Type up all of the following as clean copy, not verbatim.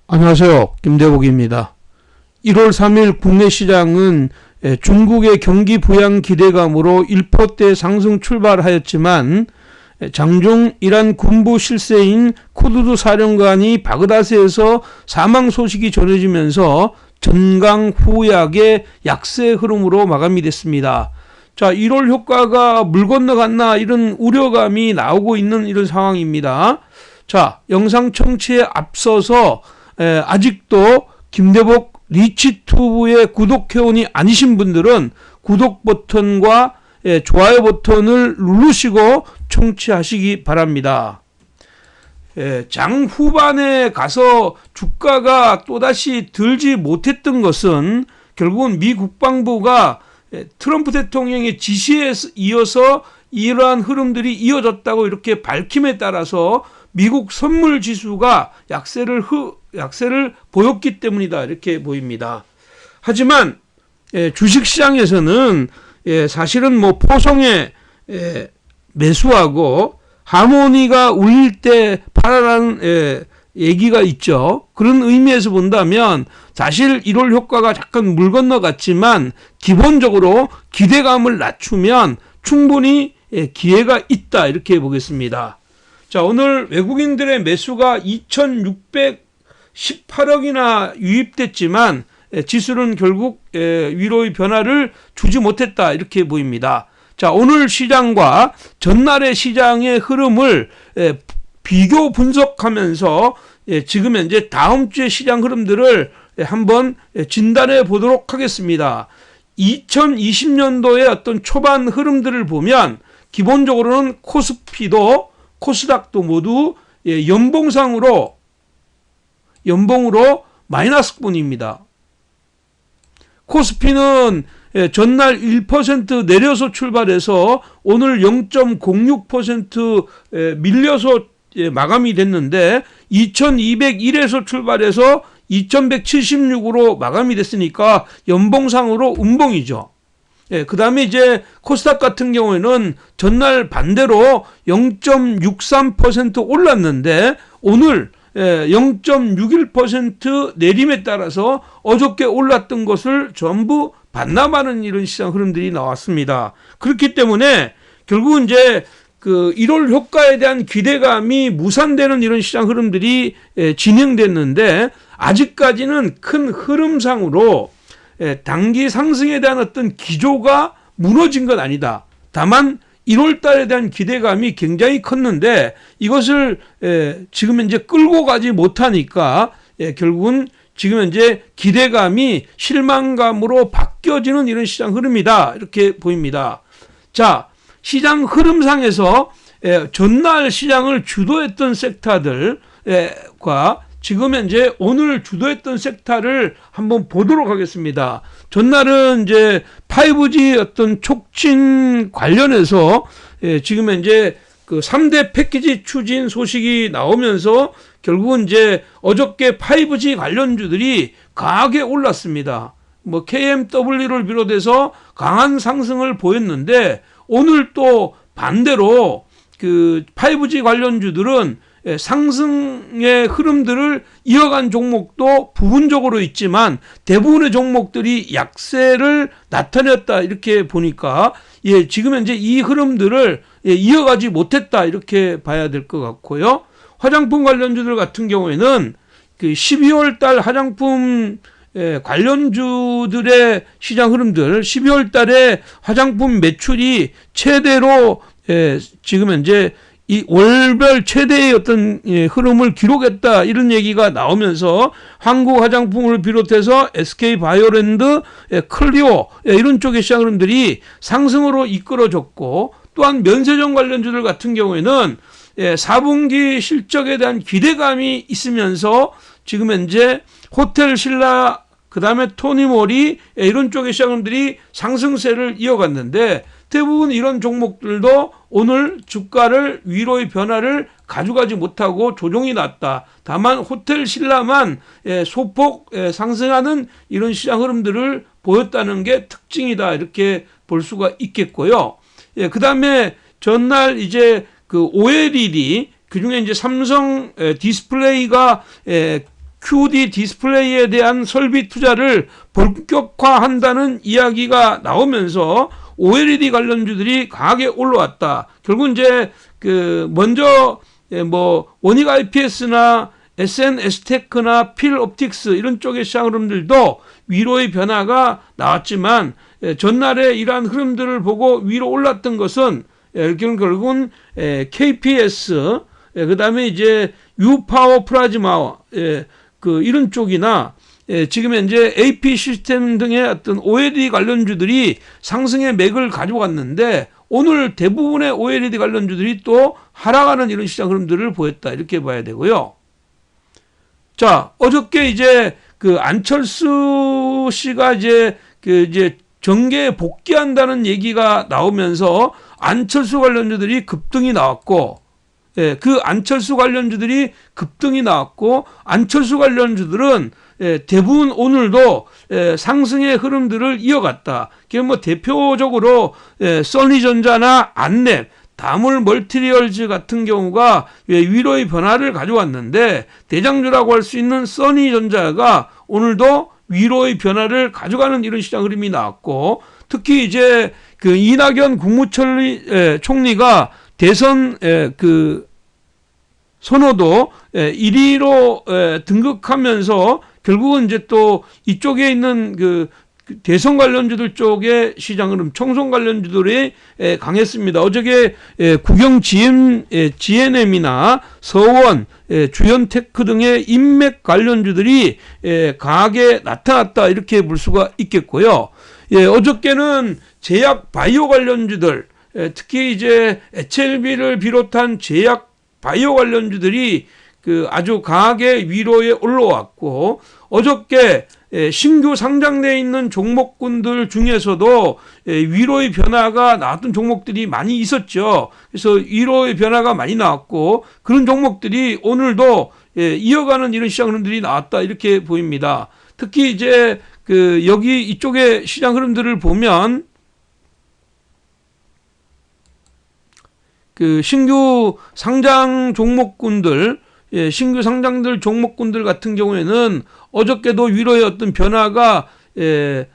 안녕하세요. 김대복입니다. 1월 3일 국내 시장은 중국의 경기 부양 기대감으로 1%대 상승 출발하였지만 장중 이란 군부 실세인 쿠르드 사령관이 바그다드에서 사망 소식이 전해지면서 전강후약의 약세 흐름으로 마감이 됐습니다. 자, 1월 효과가 물 건너갔나 이런 우려감이 나오고 있는 이런 상황입니다. 자, 영상 청취에 앞서서 아직도 김대복 리치튜브의 구독회원이 아니신 분들은 구독 버튼과 좋아요 버튼을 누르시고 청취하시기 바랍니다. 장 후반에 가서 주가가 또다시 들지 못했던 것은 결국은 미 국방부가 트럼프 대통령의 지시에 이어서 이러한 흐름들이 이어졌다고 이렇게 밝힘에 따라서 미국 선물 지수가 약세를 보였기 때문이다 이렇게 보입니다. 하지만 주식시장에서는 사실은 포성에 매수하고 하모니가 울릴 때 팔아라는 얘기가 있죠. 그런 의미에서 본다면 사실 1월 효과가 잠깐 물 건너갔지만 기본적으로 기대감을 낮추면 충분히 기회가 있다 이렇게 보겠습니다. 자, 오늘 외국인들의 매수가 2618억이나 유입됐지만 지수는 결국 위로의 변화를 주지 못했다 이렇게 보입니다. 자, 오늘 시장과 전날의 시장의 흐름을 비교 분석하면서 지금 현재 다음 주의 시장 흐름들을 한번 진단해 보도록 하겠습니다. 2020년도의 어떤 초반 흐름들을 보면 기본적으로는 코스피도 코스닥도 모두 연봉으로 마이너스뿐입니다. 코스피는 전날 1% 내려서 출발해서 오늘 0.06% 밀려서 마감이 됐는데 2201에서 출발해서 2176으로 마감이 됐으니까 연봉상으로 음봉이죠. 그 다음에 이제 코스닥 같은 경우에는 전날 반대로 0.63% 올랐는데 오늘 0.61% 내림에 따라서 어저께 올랐던 것을 전부 반납하는 이런 시장 흐름들이 나왔습니다. 그렇기 때문에 결국은 이제 그 1월 효과에 대한 기대감이 무산되는 이런 시장 흐름들이 진행됐는데 아직까지는 큰 흐름상으로 단기 상승에 대한 어떤 기조가 무너진 건 아니다. 다만 1월 달에 대한 기대감이 굉장히 컸는데 이것을 지금 현재 끌고 가지 못하니까 결국은 지금 현재 기대감이 실망감으로 바뀌어지는 이런 시장 흐름이다 이렇게 보입니다. 자, 시장 흐름상에서 전날 시장을 주도했던 섹터들과 지금 현재 오늘 주도했던 섹터를 한번 보도록 하겠습니다. 전날은 이제 5G 어떤 촉진 관련해서 지금 현재 그 3대 패키지 추진 소식이 나오면서 결국은 이제 어저께 5G 관련주들이 강하게 올랐습니다. KMW를 비롯해서 강한 상승을 보였는데 오늘 또 반대로 그 5G 관련주들은 상승의 흐름들을 이어간 종목도 부분적으로 있지만 대부분의 종목들이 약세를 나타냈다 이렇게 보니까 지금 현재 이 흐름들을 이어가지 못했다 이렇게 봐야 될 것 같고요. 화장품 관련주들 같은 경우에는 그 12월 달 화장품 관련주들의 시장 흐름들 12월 달에 화장품 매출이 최대로 지금 현재 이 월별 최대의 어떤 흐름을 기록했다 이런 얘기가 나오면서 한국 화장품을 비롯해서 SK바이오랜드, 클리오 이런 쪽의 시장 흐름들이 상승으로 이끌어졌고 또한 면세점 관련주들 같은 경우에는 4분기 실적에 대한 기대감이 있으면서 지금 현재 호텔 신라 그 다음에 토니모리 이런 쪽의 시장 흐름들이 상승세를 이어갔는데 대부분 이런 종목들도 오늘 주가를 위로의 변화를 가져가지 못하고 조정이 났다. 다만 호텔 신라만 소폭 상승하는 이런 시장 흐름들을 보였다는 게 특징이다 이렇게 볼 수가 있겠고요. 그 다음에 전날 이제 그 OLED 그중에 이제 삼성 디스플레이가 QD 디스플레이에 대한 설비 투자를 본격화한다는 이야기가 나오면서 OLED 관련주들이 강하게 올라왔다. 결국 이제 먼저 원익 IPS나 SNS테크나 필옵틱스 이런 쪽의 시장 흐름들도 위로의 변화가 나왔지만 전날에 이러한 흐름들을 보고 위로 올랐던 것은 결국은 KPS 그 다음에 이제 유파워 플라즈마 이런 쪽이나 지금 현재 AP 시스템 등의 어떤 OLED 관련주들이 상승의 맥을 가져갔는데 오늘 대부분의 OLED 관련주들이 또 하락하는 이런 시장 흐름들을 보였다 이렇게 봐야 되고요. 자, 어저께 이제 안철수 씨가 이제 정계에 복귀한다는 얘기가 나오면서 안철수 관련주들이 급등이 나왔고, 그 안철수 관련주들이 급등이 나왔고, 안철수 관련주들은 대부분 오늘도 상승의 흐름들을 이어갔다. 대표적으로 써니전자나 안랩, 다물 멀티리얼즈 같은 경우가 위로의 변화를 가져왔는데 대장주라고 할 수 있는 써니전자가 오늘도 위로의 변화를 가져가는 이런 시장 흐름이 나왔고, 특히 이제 이낙연 국무총리가 대선 선호도 1위로 등극하면서 결국은 이제 또 이쪽에 있는 대선 관련주들 쪽의 시장 흐름, 총선 관련주들이 강했습니다. 어저께 국영 GNM이나 서원, 주연테크 등의 인맥 관련주들이 강하게 나타났다 이렇게 볼 수가 있겠고요. 어저께는 제약 바이오 관련주들, 특히 이제 HLB를 비롯한 제약 바이오 관련주들이 아주 강하게 위로에 올라왔고, 어저께 신규 상장되어 있는 종목군들 중에서도 위로의 변화가 나왔던 종목들이 많이 있었죠. 그래서 위로의 변화가 많이 나왔고, 그런 종목들이 오늘도 이어가는 이런 시장 흐름들이 나왔다 이렇게 보입니다. 특히 이제 여기 이쪽의 시장 흐름들을 보면 신규 상장 종목군들, 신규 상장들 종목군들 같은 경우에는 어저께도 위로의 어떤 변화가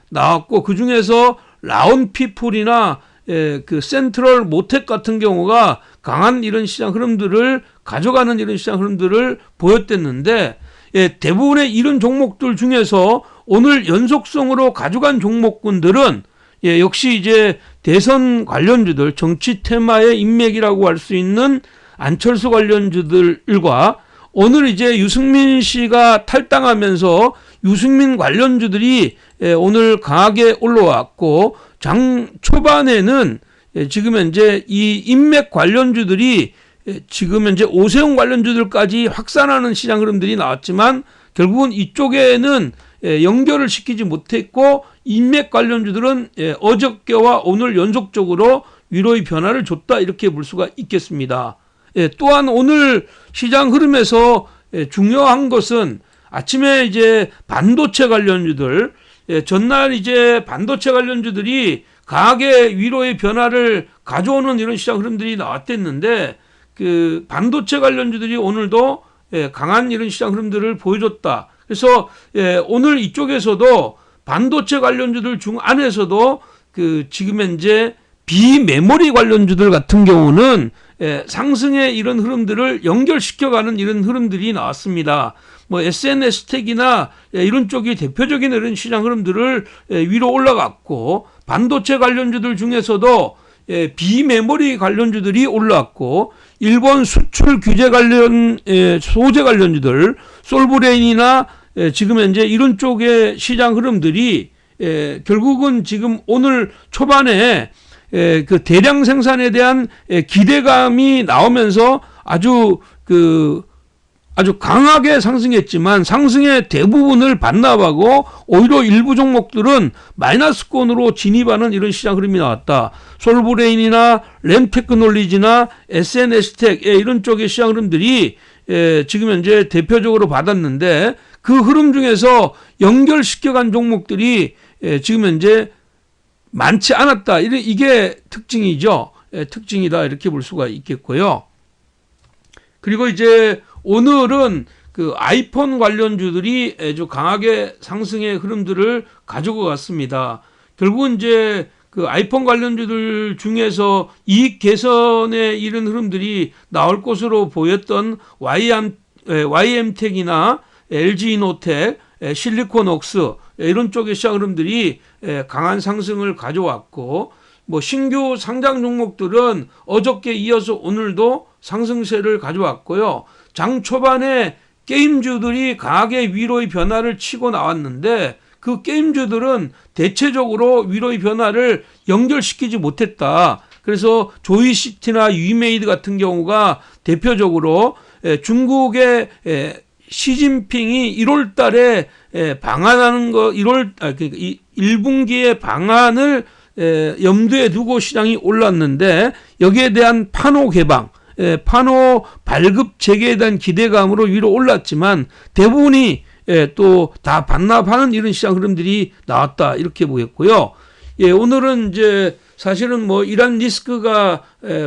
나왔고, 그 중에서 라온피플이나 센트럴 모텍 같은 경우가 강한 이런 시장 흐름들을 가져가는 이런 시장 흐름들을 보였댔는데, 대부분의 이런 종목들 중에서 오늘 연속성으로 가져간 종목군들은 역시 이제 대선 관련주들, 정치 테마의 인맥이라고 할 수 있는 안철수 관련주들과 오늘 이제 유승민 씨가 탈당하면서 유승민 관련주들이 오늘 강하게 올라왔고, 장 초반에는 지금 현재 이 인맥 관련주들이 지금 현재 오세훈 관련주들까지 확산하는 시장 흐름들이 나왔지만 결국은 이쪽에는 연결을 시키지 못했고, 인맥 관련주들은 어저께와 오늘 연속적으로 위로의 변화를 줬다 이렇게 볼 수가 있겠습니다. 또한 오늘 시장 흐름에서 중요한 것은 아침에 이제 반도체 관련주들, 전날 이제 반도체 관련주들이 강하게 위로의 변화를 가져오는 이런 시장 흐름들이 나왔댔는데, 반도체 관련주들이 오늘도 강한 이런 시장 흐름들을 보여줬다. 그래서 오늘 이쪽에서도 반도체 관련주들 중 안에서도 지금 현재 비메모리 관련주들 같은 경우는 상승의 이런 흐름들을 연결시켜가는 이런 흐름들이 나왔습니다. SNS텍이나 이런 쪽이 대표적인 이런 시장 흐름들을 위로 올라갔고, 반도체 관련주들 중에서도 비메모리 관련주들이 올라왔고, 일본 수출 규제 관련 소재 관련주들, 솔브레인이나 지금 현재 이런 쪽의 시장 흐름들이 결국은 지금 오늘 초반에 대량 생산에 대한 기대감이 나오면서 아주 강하게 상승했지만 상승의 대부분을 반납하고 오히려 일부 종목들은 마이너스권으로 진입하는 이런 시장 흐름이 나왔다. 솔브레인이나 램테크놀리지나 SNS텍 이런 쪽의 시장 흐름들이 지금 현재 대표적으로 받았는데, 그 흐름 중에서 연결시켜간 종목들이 지금 현재 많지 않았다. 이게 특징이죠. 특징이다 이렇게 볼 수가 있겠고요. 그리고 이제 오늘은 그 아이폰 관련주들이 아주 강하게 상승의 흐름들을 가지고 갔습니다. 결국은 이제 그 아이폰 관련주들 중에서 이익 개선에 이른 흐름들이 나올 것으로 보였던 YM텍이나 LG이노텍, 실리콘웍스 이런 쪽의 시장 흐름들이 강한 상승을 가져왔고, 뭐 신규 상장 종목들은 어저께 이어서 오늘도 상승세를 가져왔고요. 장 초반에 게임주들이 강하게 위로의 변화를 치고 나왔는데 그 게임주들은 대체적으로 위로의 변화를 연결시키지 못했다. 그래서 조이시티나 유이메이드 같은 경우가 대표적으로 중국의 시진핑이 1월 달에 방한하는 거, 1분기의 방한을 염두에 두고 시장이 올랐는데 여기에 대한 판호 개방, 판호 발급 재개에 대한 기대감으로 위로 올랐지만 대부분이 또 다 반납하는 이런 시장 흐름들이 나왔다 이렇게 보였고요. 오늘은 이제 사실은 뭐 이란 리스크가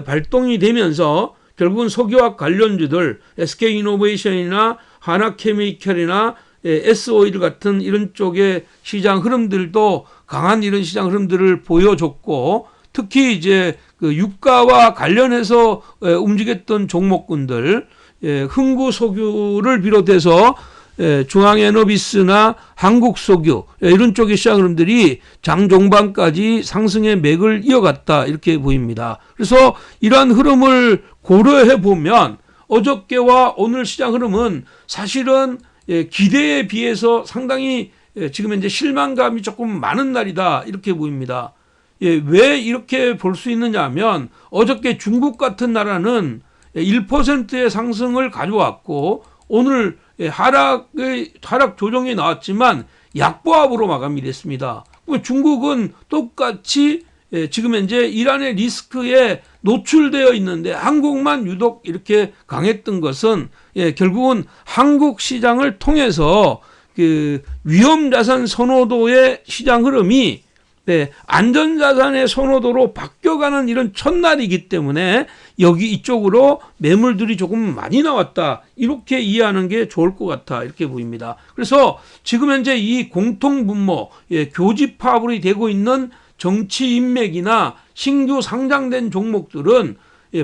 발동이 되면서 결국은 석유화학 관련주들 SK이노베이션이나 하나케미칼이나 S오일 같은 이런 쪽의 시장 흐름들도 강한 이런 시장 흐름들을 보여줬고, 특히 이제 그 유가와 관련해서 움직였던 종목군들, 흥구석유를 비롯해서 중앙에너비스나 한국석유 이런 쪽의 시장 흐름들이 장 종반까지 상승의 맥을 이어갔다 이렇게 보입니다. 그래서 이러한 흐름을 고려해 보면 어저께와 오늘 시장 흐름은 사실은 기대에 비해서 상당히 지금 현재 실망감이 조금 많은 날이다 이렇게 보입니다. 왜 이렇게 볼 수 있느냐 하면 어저께 중국 같은 나라는 1%의 상승을 가져왔고 오늘 하락 조정이 나왔지만 약보합으로 마감이 됐습니다. 중국은 똑같이 지금 현재 이란의 리스크에 노출되어 있는데 한국만 유독 이렇게 강했던 것은 결국은 한국 시장을 통해서 그 위험자산 선호도의 시장 흐름이 안전자산의 선호도로 바뀌어가는 이런 첫날이기 때문에 여기 이쪽으로 매물들이 조금 많이 나왔다 이렇게 이해하는 게 좋을 것 같아 이렇게 보입니다. 그래서 지금 현재 이 공통분모 교집합이 되고 있는 정치 인맥이나 신규 상장된 종목들은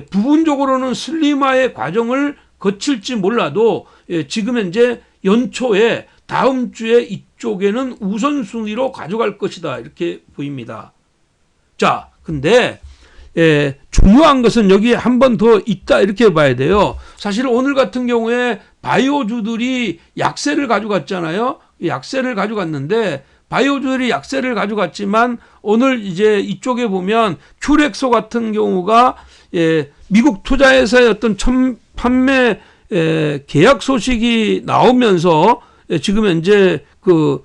부분적으로는 슬림화의 과정을 거칠지 몰라도 지금 현재 연초에 다음 주에 이쪽에는 우선순위로 가져갈 것이다 이렇게 보입니다. 자, 근데 중요한 것은 여기 한 번 더 있다 이렇게 봐야 돼요. 사실 오늘 같은 경우에 바이오주들이 약세를 가져갔잖아요. 약세를 가져갔는데 바이오주들이 약세를 가져갔지만 오늘 이제 이쪽에 보면 큐렉소 같은 경우가 미국 투자회사의 어떤 판매 계약 소식이 나오면서 지금 현재 그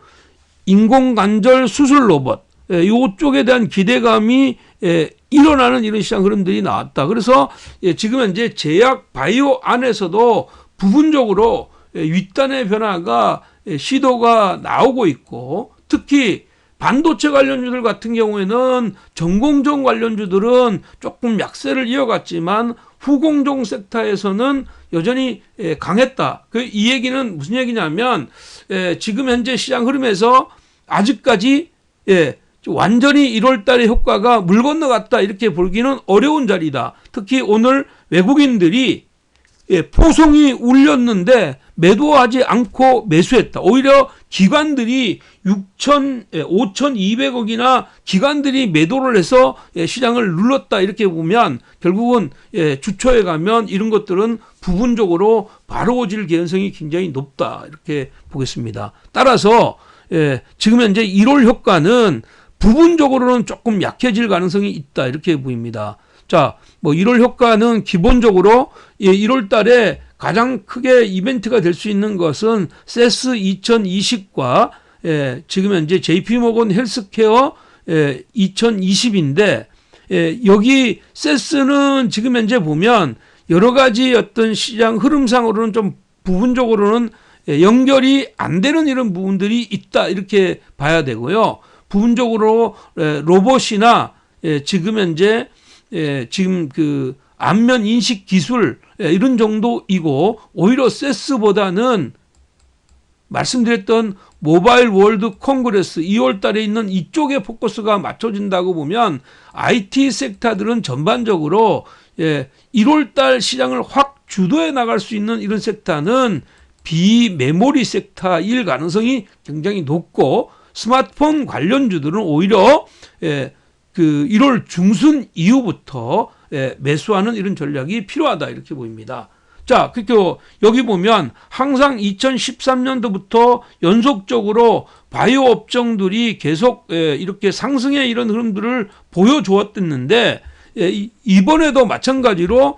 인공관절 수술 로봇 이쪽에 대한 기대감이 일어나는 이런 시장 흐름들이 나왔다. 그래서 지금 현재 제약 바이오 안에서도 부분적으로 윗단의 변화가 시도가 나오고 있고, 특히 반도체 관련주들 같은 경우에는 전공정 관련주들은 조금 약세를 이어갔지만 후공정 섹터에서는 여전히 강했다. 이 얘기는 무슨 얘기냐면 지금 현재 시장 흐름에서 아직까지 완전히 1월 달의 효과가 물 건너갔다 이렇게 보기는 어려운 자리다. 특히 오늘 외국인들이 포송이 울렸는데 매도하지 않고 매수했다. 오히려 기관들이 5,200억이나 기관들이 매도를 해서 시장을 눌렀다 이렇게 보면 결국은 주초에 가면 이런 것들은 부분적으로 바로워질 개연성이 굉장히 높다 이렇게 보겠습니다. 따라서 지금 현재 1월 효과는 부분적으로는 조금 약해질 가능성이 있다 이렇게 보입니다. 자, 뭐 1월 효과는 기본적으로 1월 달에 가장 크게 이벤트가 될 수 있는 것은 세스 2020과 지금 현재 JP모건 헬스케어 2020인데 여기 세스는 지금 현재 보면 여러 가지 어떤 시장 흐름상으로는 좀 부분적으로는 연결이 안 되는 이런 부분들이 있다 이렇게 봐야 되고요. 부분적으로 로봇이나 지금 현재 지금 그 안면 인식 기술 이런 정도이고 오히려 세스보다는 말씀드렸던 모바일 월드 콩그레스 2월 달에 있는 이쪽에 포커스가 맞춰진다고 보면 IT 섹터들은 전반적으로 1월 달 시장을 확 주도해 나갈 수 있는 이런 섹터는 비메모리 섹터일 가능성이 굉장히 높고 스마트폰 관련주들은 오히려 그 1월 중순 이후부터 매수하는 이런 전략이 필요하다 이렇게 보입니다. 자, 그리고 여기 보면 항상 2013년도부터 연속적으로 바이오 업종들이 계속 이렇게 상승의 이런 흐름들을 보여주었는데 이번에도 마찬가지로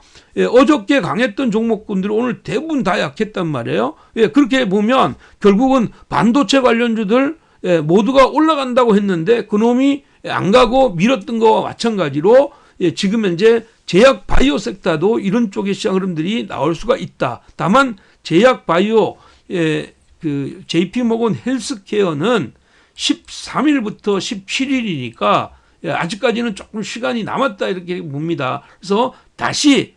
어저께 강했던 종목군들이 오늘 대부분 다 약했단 말이에요. 그렇게 보면 결국은 반도체 관련주들 모두가 올라간다고 했는데 그놈이 안 가고 밀었던 거와 마찬가지로 지금 현재 제약 바이오 섹터도 이런 쪽의 시장 흐름들이 나올 수가 있다. 다만 제약 바이오 그 JP 모건 헬스케어는 13일부터 17일이니까 아직까지는 조금 시간이 남았다 이렇게 봅니다. 그래서 다시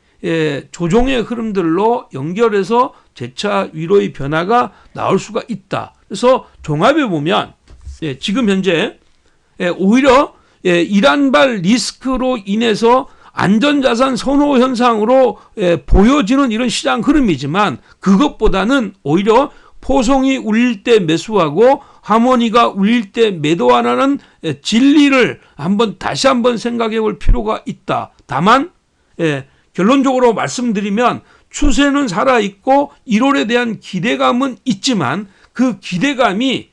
조정의 흐름들로 연결해서 재차 위로의 변화가 나올 수가 있다. 그래서 종합해 보면 지금 현재 오히려 이란발 리스크로 인해서 안전자산 선호 현상으로 보여지는 이런 시장 흐름이지만 그것보다는 오히려 포송이 울릴 때 매수하고 하모니가 울릴 때 매도하는 진리를 다시 한번 생각해 볼 필요가 있다. 다만 결론적으로 말씀드리면 추세는 살아있고 1월에 대한 기대감은 있지만 그 기대감이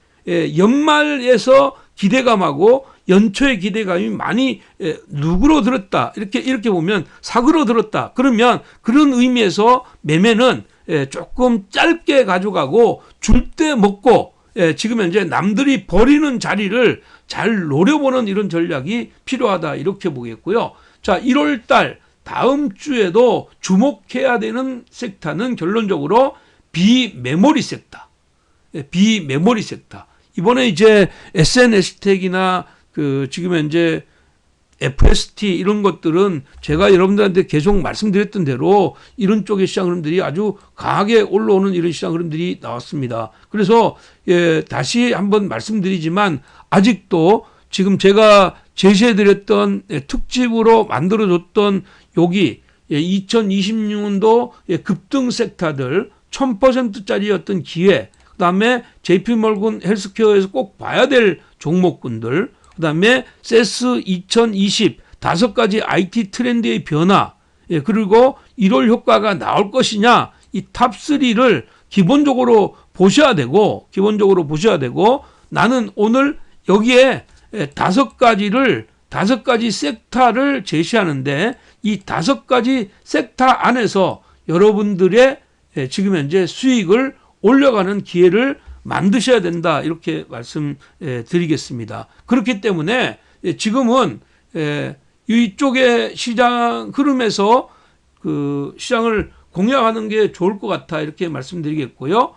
연말에서 기대감하고 연초의 기대감이 많이 누그러들었다. 이렇게 보면 사그러들었다. 그러면 그런 의미에서 매매는 조금 짧게 가져가고 줄 때 먹고 지금 현재 남들이 버리는 자리를 잘 노려보는 이런 전략이 필요하다. 이렇게 보겠고요. 자, 1월 달 다음 주에도 주목해야 되는 섹터는 결론적으로 비메모리 섹터. 비메모리 섹터. 이번에 이제 SNS텍이나 지금 현재 FST 이런 것들은 제가 여러분들한테 계속 말씀드렸던 대로 이런 쪽의 시장 흐름들이 아주 강하게 올라오는 이런 시장 흐름들이 나왔습니다. 그래서 다시 한번 말씀드리지만 아직도 지금 제가 제시해드렸던 특집으로 만들어줬던 여기 2026년도 급등 섹터들 1000%짜리 어떤 기회, 그 다음에 JP모건 헬스케어에서 꼭 봐야 될 종목군들, 그 다음에 세스 2020 5가지 IT 트렌드의 변화, 그리고 1월 효과가 나올 것이냐, 이 탑3를 기본적으로 보셔야 되고 나는 오늘 여기에 5가지 섹터를 제시하는데 이 5가지 섹터 안에서 여러분들의 지금 현재 수익을 올려가는 기회를 만드셔야 된다. 이렇게 말씀드리겠습니다. 그렇기 때문에 지금은 이쪽의 시장 흐름에서 그 시장을 공략하는 게 좋을 것 같아. 이렇게 말씀드리겠고요.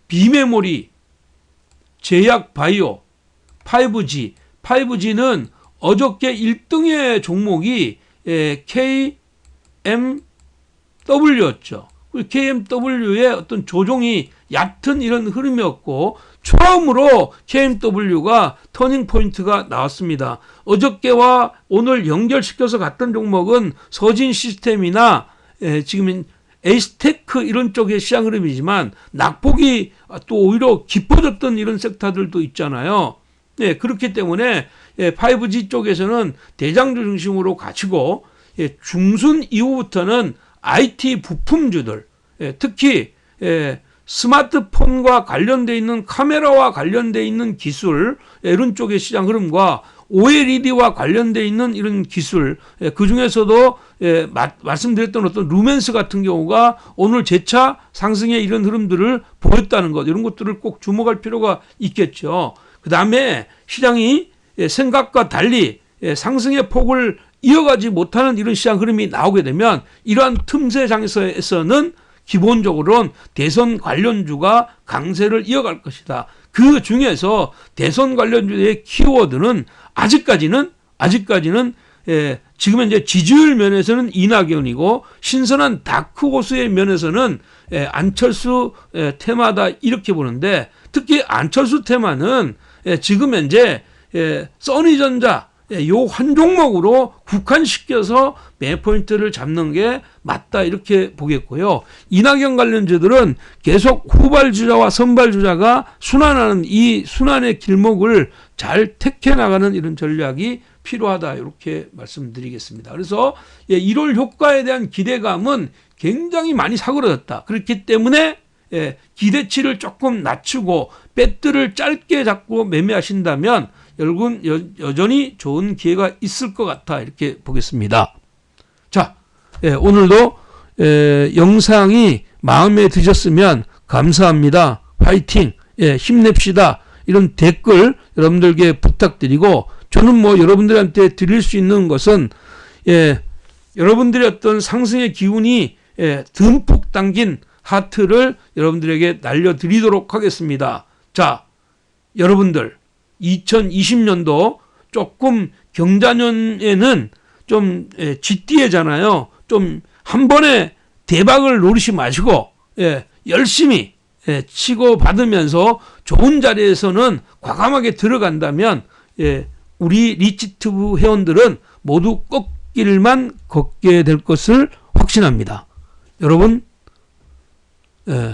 비메모리, 제약 바이오, 5G는 어저께 1등의 종목이 KMW였죠. KMW의 어떤 조종이 얕은 이런 흐름이었고 처음으로 KMW가 터닝 포인트가 나왔습니다. 어저께와 오늘 연결시켜서 갔던 종목은 서진 시스템이나 지금 에이스테크 이런 쪽의 시장 흐름이지만 낙폭이 또 오히려 깊어졌던 이런 섹터들도 있잖아요. 그렇기 때문에 5G 쪽에서는 대장주 중심으로 가지고 중순 이후부터는 IT 부품주들, 특히 스마트폰과 관련되어 있는 카메라와 관련되어 있는 기술, 이런 쪽의 시장 흐름과 OLED와 관련되어 있는 이런 기술, 그 중에서도 말씀드렸던 어떤 루멘스 같은 경우가 오늘 재차 상승의 이런 흐름들을 보였다는 것, 이런 것들을 꼭 주목할 필요가 있겠죠. 그 다음에 시장이 생각과 달리 상승의 폭을 이어가지 못하는 이런 시장 흐름이 나오게 되면 이러한 틈새장에서는 기본적으로는 대선 관련주가 강세를 이어갈 것이다. 그 중에서 대선 관련주의 키워드는 아직까지는 지금 이제 지지율 면에서는 이낙연이고 신선한 다크호스의 면에서는 안철수 테마다 이렇게 보는데, 특히 안철수 테마는 지금 현재 써니전자 요 한 종목으로 국한시켜서 매포인트를 잡는 게 맞다 이렇게 보겠고요. 이낙연 관련주들은 계속 후발주자와 선발주자가 순환하는 이 순환의 길목을 잘 택해 나가는 이런 전략이 필요하다 이렇게 말씀드리겠습니다. 그래서 1월 효과에 대한 기대감은 굉장히 많이 사그러졌다. 그렇기 때문에 기대치를 조금 낮추고 배트를 짧게 잡고 매매하신다면 여러분 여전히 좋은 기회가 있을 것 같아 이렇게 보겠습니다. 자, 오늘도 영상이 마음에 드셨으면 감사합니다. 화이팅, 힘냅시다. 이런 댓글 여러분들께 부탁드리고, 저는 뭐 여러분들한테 드릴 수 있는 것은 여러분들의 어떤 상승의 기운이 듬뿍 담긴 하트를 여러분들에게 날려드리도록 하겠습니다. 자, 여러분들 2020년도 조금 경자년에는 좀 쥐띠해잖아요. 좀 한 번에 대박을 노리지 마시고 열심히 치고 받으면서 좋은 자리에서는 과감하게 들어간다면 우리 리치튜브 회원들은 모두 꽃길만 걷게 될 것을 확신합니다. 여러분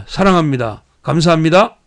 사랑합니다. 감사합니다.